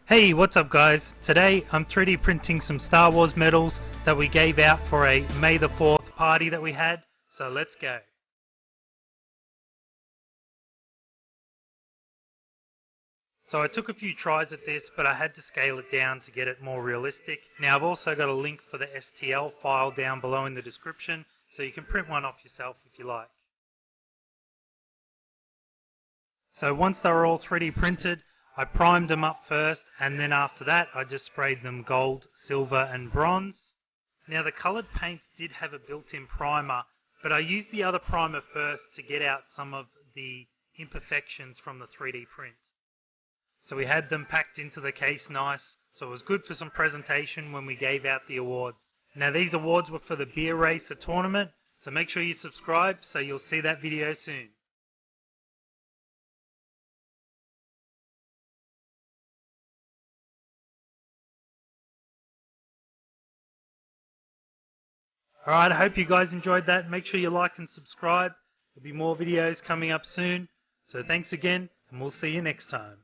Hey, what's up guys? Today I'm 3D printing some Star Wars medals that we gave out for a May the 4th party that we had, so let's go. So I took a few tries at this, but I had to scale it down to get it more realistic. Now I've also got a link for the STL file down below in the description, so you can print one off yourself if you like. So once they were all 3D printed, I primed them up first, and then after that I just sprayed them gold, silver and bronze. Now the coloured paints did have a built-in primer, but I used the other primer first to get out some of the imperfections from the 3D print. So we had them packed into the case nice, so it was good for some presentation when we gave out the awards. Now these awards were for the beer racer tournament, so make sure you subscribe so you'll see that video soon. Alright, I hope you guys enjoyed that. Make sure you like and subscribe. There'll be more videos coming up soon. So thanks again, and we'll see you next time.